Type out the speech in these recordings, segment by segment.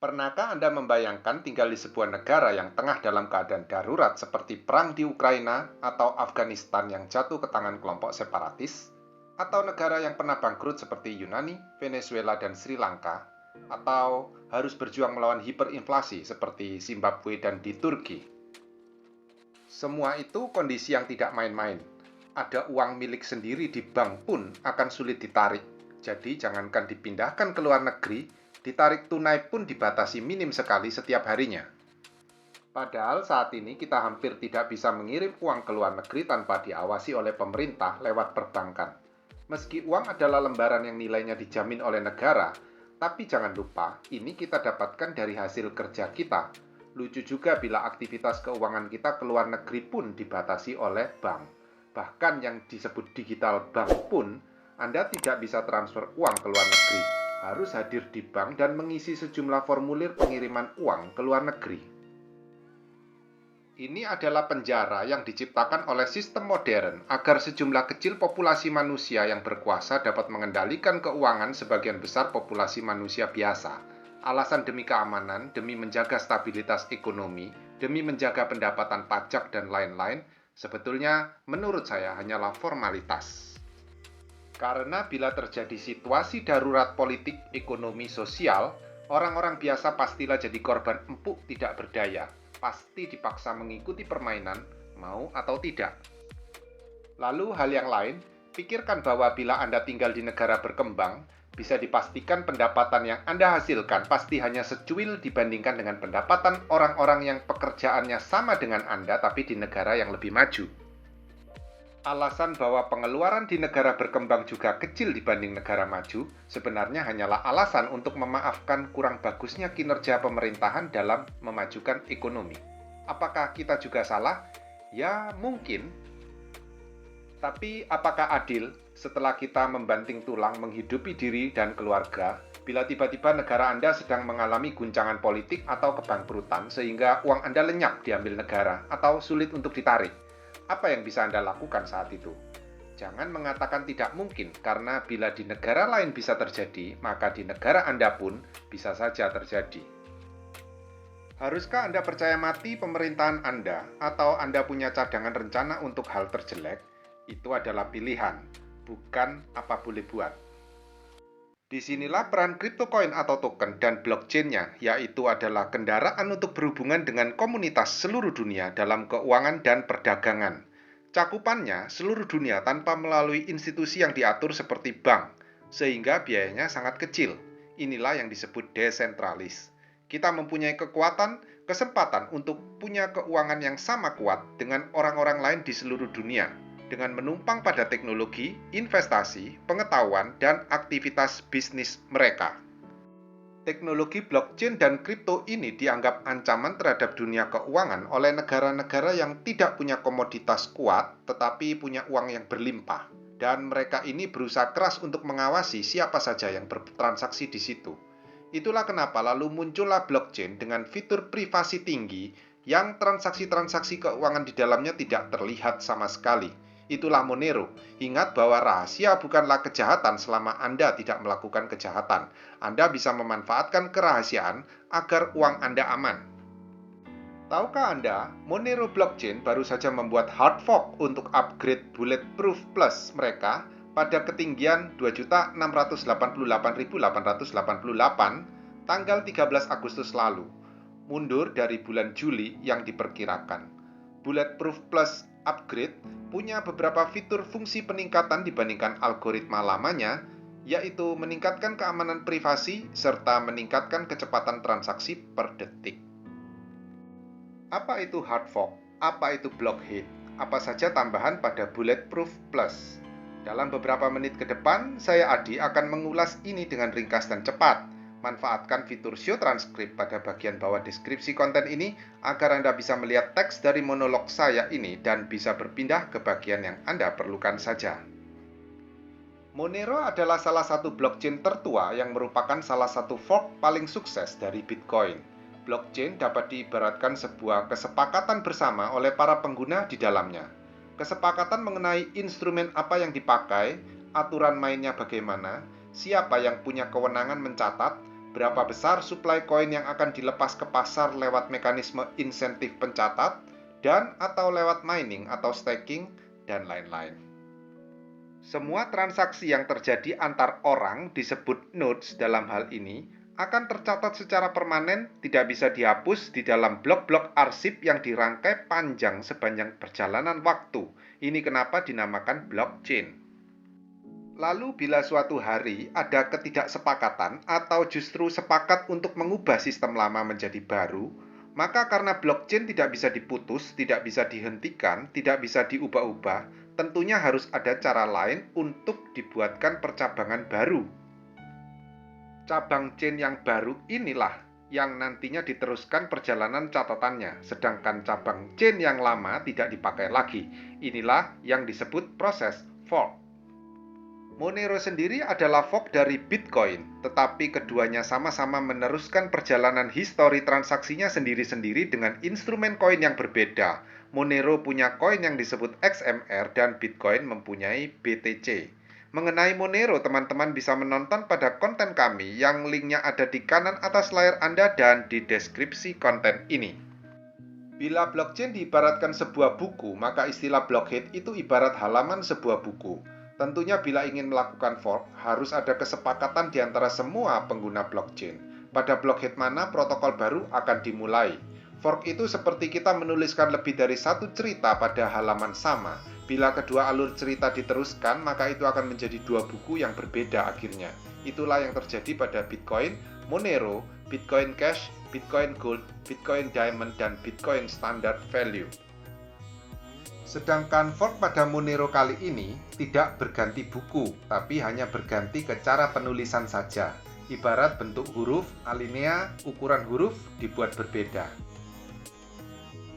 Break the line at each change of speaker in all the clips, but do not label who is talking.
Pernahkah Anda membayangkan tinggal di sebuah negara yang tengah dalam keadaan darurat seperti perang di Ukraina atau Afghanistan yang jatuh ke tangan kelompok separatis? Atau negara yang pernah bangkrut seperti Yunani, Venezuela, dan Sri Lanka? Atau harus berjuang melawan hiperinflasi seperti Zimbabwe dan di Turki? Semua itu kondisi yang tidak main-main. Ada uang milik sendiri di bank pun akan sulit ditarik. Jadi jangankan dipindahkan ke luar negeri, ditarik tunai pun dibatasi minim sekali setiap harinya. Padahal saat ini kita hampir tidak bisa mengirim uang ke luar negeri tanpa diawasi oleh pemerintah lewat perbankan. Meski uang adalah lembaran yang nilainya dijamin oleh negara, tapi jangan lupa, ini kita dapatkan dari hasil kerja kita. Lucu juga bila aktivitas keuangan kita ke luar negeri pun dibatasi oleh bank. Bahkan yang disebut digital bank pun, Anda tidak bisa transfer uang ke luar negeri. Harus hadir di bank dan mengisi sejumlah formulir pengiriman uang ke luar negeri. Ini adalah penjara yang diciptakan oleh sistem modern agar sejumlah kecil populasi manusia yang berkuasa dapat mengendalikan keuangan sebagian besar populasi manusia biasa. Alasan demi keamanan, demi menjaga stabilitas ekonomi, demi menjaga pendapatan pajak dan lain-lain, sebetulnya menurut saya hanyalah formalitas. Karena bila terjadi situasi darurat politik, ekonomi, sosial, orang-orang biasa pastilah jadi korban empuk tidak berdaya. Pasti dipaksa mengikuti permainan, mau atau tidak. Lalu hal yang lain, pikirkan bahwa bila Anda tinggal di negara berkembang, bisa dipastikan pendapatan yang Anda hasilkan pasti hanya secuil dibandingkan dengan pendapatan orang-orang yang pekerjaannya sama dengan Anda tapi di negara yang lebih maju. Alasan bahwa pengeluaran di negara berkembang juga kecil dibanding negara maju sebenarnya hanyalah alasan untuk memaafkan kurang bagusnya kinerja pemerintahan dalam memajukan ekonomi. Apakah kita juga salah? Ya, mungkin. Tapi apakah adil setelah kita membanting tulang menghidupi diri dan keluarga, bila tiba-tiba negara Anda sedang mengalami guncangan politik atau kebangkrutan sehingga uang Anda lenyap diambil negara atau sulit untuk ditarik? Apa yang bisa Anda lakukan saat itu? Jangan mengatakan tidak mungkin, karena bila di negara lain bisa terjadi, maka di negara Anda pun bisa saja terjadi. Haruskah Anda percaya mati pemerintahan Anda, atau Anda punya cadangan rencana untuk hal terjelek? Itu adalah pilihan, bukan apa boleh buat. Disinilah peran cryptocurrency atau token dan blockchain-nya, yaitu adalah kendaraan untuk berhubungan dengan komunitas seluruh dunia dalam keuangan dan perdagangan. Cakupannya seluruh dunia tanpa melalui institusi yang diatur seperti bank, sehingga biayanya sangat kecil. Inilah yang disebut desentralis. Kita mempunyai kekuatan, kesempatan untuk punya keuangan yang sama kuat dengan orang-orang lain di seluruh dunia, dengan menumpang pada teknologi, investasi, pengetahuan, dan aktivitas bisnis mereka. Teknologi blockchain dan kripto ini dianggap ancaman terhadap dunia keuangan oleh negara-negara yang tidak punya komoditas kuat tetapi punya uang yang berlimpah. Dan mereka ini berusaha keras untuk mengawasi siapa saja yang bertransaksi di situ. Itulah kenapa lalu muncullah blockchain dengan fitur privasi tinggi yang transaksi-transaksi keuangan di dalamnya tidak terlihat sama sekali. Itulah Monero. Ingat bahwa rahasia bukanlah kejahatan selama Anda tidak melakukan kejahatan. Anda bisa memanfaatkan kerahasiaan agar uang Anda aman. Tahukah Anda, Monero Blockchain baru saja membuat hard fork untuk upgrade Bulletproof Plus mereka pada ketinggian 2.688.888 tanggal 13 Agustus lalu, mundur dari bulan Juli yang diperkirakan. Bulletproof Plus Upgrade punya beberapa fitur fungsi peningkatan dibandingkan algoritma lamanya, yaitu meningkatkan keamanan privasi serta meningkatkan kecepatan transaksi per detik. Apa itu hard fork? Apa itu blockhead? Apa saja tambahan pada Bulletproof Plus? Dalam beberapa menit ke depan, saya Adi akan mengulas ini dengan ringkas dan cepat. Manfaatkan fitur show transkrip pada bagian bawah deskripsi konten ini agar Anda bisa melihat teks dari monolog saya ini dan bisa berpindah ke bagian yang Anda perlukan saja. Monero adalah salah satu blockchain tertua yang merupakan salah satu fork paling sukses dari Bitcoin. Blockchain dapat diibaratkan sebuah kesepakatan bersama oleh para pengguna di dalamnya. Kesepakatan mengenai instrumen apa yang dipakai, aturan mainnya bagaimana, siapa yang punya kewenangan mencatat, berapa besar suplai koin yang akan dilepas ke pasar lewat mekanisme insentif pencatat, dan atau lewat mining atau staking, dan lain-lain. Semua transaksi yang terjadi antar orang disebut nodes dalam hal ini akan tercatat secara permanen, tidak bisa dihapus di dalam blok-blok arsip yang dirangkai panjang sepanjang perjalanan waktu. Ini kenapa dinamakan blockchain. Lalu bila suatu hari ada ketidaksepakatan atau justru sepakat untuk mengubah sistem lama menjadi baru, maka karena blockchain tidak bisa diputus, tidak bisa dihentikan, tidak bisa diubah-ubah, tentunya harus ada cara lain untuk dibuatkan percabangan baru. Cabang chain yang baru inilah yang nantinya diteruskan perjalanan catatannya, sedangkan cabang chain yang lama tidak dipakai lagi. Inilah yang disebut proses fork. Monero sendiri adalah fork dari Bitcoin, tetapi keduanya sama-sama meneruskan perjalanan histori transaksinya sendiri-sendiri dengan instrumen koin yang berbeda. Monero punya koin yang disebut XMR dan Bitcoin mempunyai BTC. Mengenai Monero, teman-teman bisa menonton pada konten kami yang linknya ada di kanan atas layar Anda dan di deskripsi konten ini. Bila blockchain diibaratkan sebuah buku, maka istilah blockhead itu ibarat halaman sebuah buku. Tentunya bila ingin melakukan fork, harus ada kesepakatan di antara semua pengguna blockchain. Pada blockhead mana protokol baru akan dimulai. Fork itu seperti kita menuliskan lebih dari satu cerita pada halaman sama. Bila kedua alur cerita diteruskan, maka itu akan menjadi dua buku yang berbeda akhirnya. Itulah yang terjadi pada Bitcoin, Monero, Bitcoin Cash, Bitcoin Gold, Bitcoin Diamond, dan Bitcoin Standard Value. Sedangkan fork pada Monero kali ini tidak berganti buku, tapi hanya berganti ke cara penulisan saja. Ibarat bentuk huruf, alinea, ukuran huruf dibuat berbeda.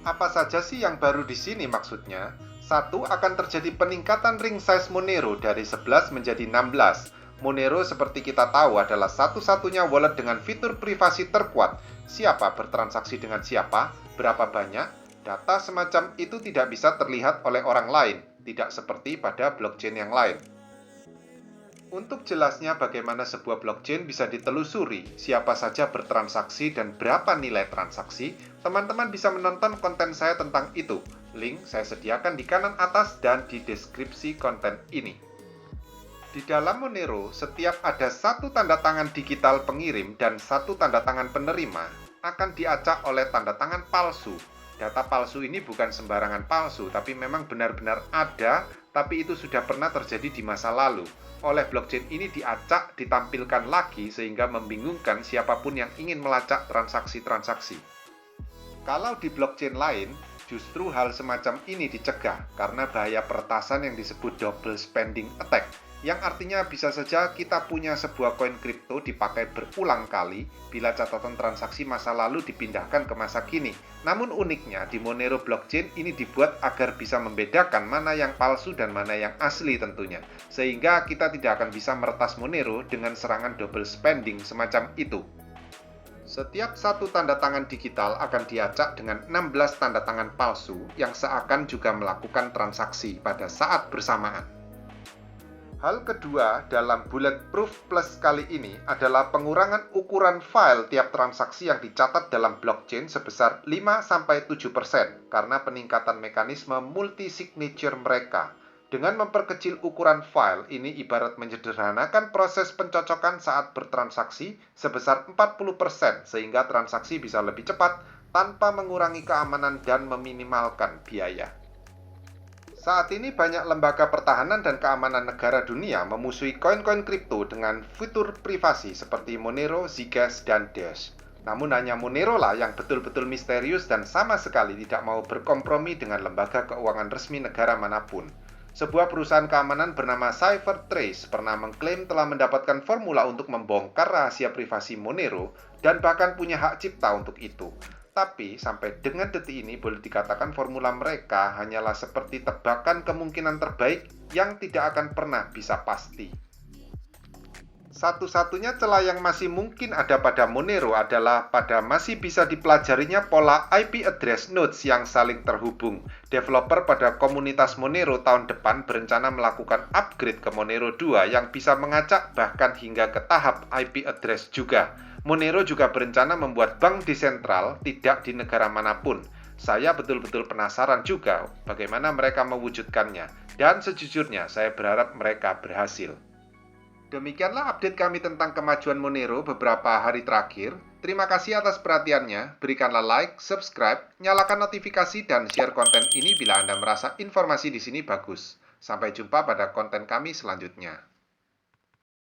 Apa saja sih yang baru di sini maksudnya? 1. Akan terjadi peningkatan ring size Monero dari 11 menjadi 16. Monero seperti kita tahu adalah satu-satunya wallet dengan fitur privasi terkuat. Siapa bertransaksi dengan siapa, berapa banyak, data semacam itu tidak bisa terlihat oleh orang lain, tidak seperti pada blockchain yang lain. Untuk jelasnya bagaimana sebuah blockchain bisa ditelusuri, siapa saja bertransaksi dan berapa nilai transaksi, teman-teman bisa menonton konten saya tentang itu. Link saya sediakan di kanan atas dan di deskripsi konten ini. Di dalam Monero, setiap ada satu tanda tangan digital pengirim dan satu tanda tangan penerima, akan diacak oleh tanda tangan palsu. Data palsu ini bukan sembarangan palsu, tapi memang benar-benar ada, tapi itu sudah pernah terjadi di masa lalu. Oleh blockchain ini diacak, ditampilkan lagi, sehingga membingungkan siapapun yang ingin melacak transaksi-transaksi. Kalau di blockchain lain, justru hal semacam ini dicegah, karena bahaya peretasan yang disebut double spending attack, yang artinya bisa saja kita punya sebuah koin kripto dipakai berulang kali bila catatan transaksi masa lalu dipindahkan ke masa kini. Namun uniknya, di Monero blockchain ini dibuat agar bisa membedakan mana yang palsu dan mana yang asli tentunya. Sehingga kita tidak akan bisa meretas Monero dengan serangan double spending semacam itu. Setiap satu tanda tangan digital akan diacak dengan 16 tanda tangan palsu yang seakan juga melakukan transaksi pada saat bersamaan. Hal kedua dalam Bulletproof Plus kali ini adalah pengurangan ukuran file tiap transaksi yang dicatat dalam blockchain sebesar 5-7% karena peningkatan mekanisme multi-signature mereka. Dengan memperkecil ukuran file, ini ibarat menyederhanakan proses pencocokan saat bertransaksi sebesar 40% sehingga transaksi bisa lebih cepat tanpa mengurangi keamanan dan meminimalkan biaya. Saat ini banyak lembaga pertahanan dan keamanan negara dunia memusuhi koin-koin kripto dengan fitur privasi seperti Monero, Zcash, dan Dash. Namun hanya Monero lah yang betul-betul misterius dan sama sekali tidak mau berkompromi dengan lembaga keuangan resmi negara manapun. Sebuah perusahaan keamanan bernama CipherTrace pernah mengklaim telah mendapatkan formula untuk membongkar rahasia privasi Monero dan bahkan punya hak cipta untuk itu. Tapi, sampai dengan detik ini boleh dikatakan formula mereka hanyalah seperti tebakan kemungkinan terbaik yang tidak akan pernah bisa pasti. Satu-satunya celah yang masih mungkin ada pada Monero adalah pada masih bisa dipelajarinya pola IP address nodes yang saling terhubung. Developer pada komunitas Monero tahun depan berencana melakukan upgrade ke Monero 2 yang bisa mengacak bahkan hingga ke tahap IP address juga. Monero juga berencana membuat bank desentral tidak di negara manapun. Saya betul-betul penasaran juga bagaimana mereka mewujudkannya, dan sejujurnya saya berharap mereka berhasil. Demikianlah update kami tentang kemajuan Monero beberapa hari terakhir. Terima kasih atas perhatiannya. Berikanlah like, subscribe, nyalakan notifikasi, dan share konten ini bila Anda merasa informasi di sini bagus. Sampai jumpa pada konten kami selanjutnya.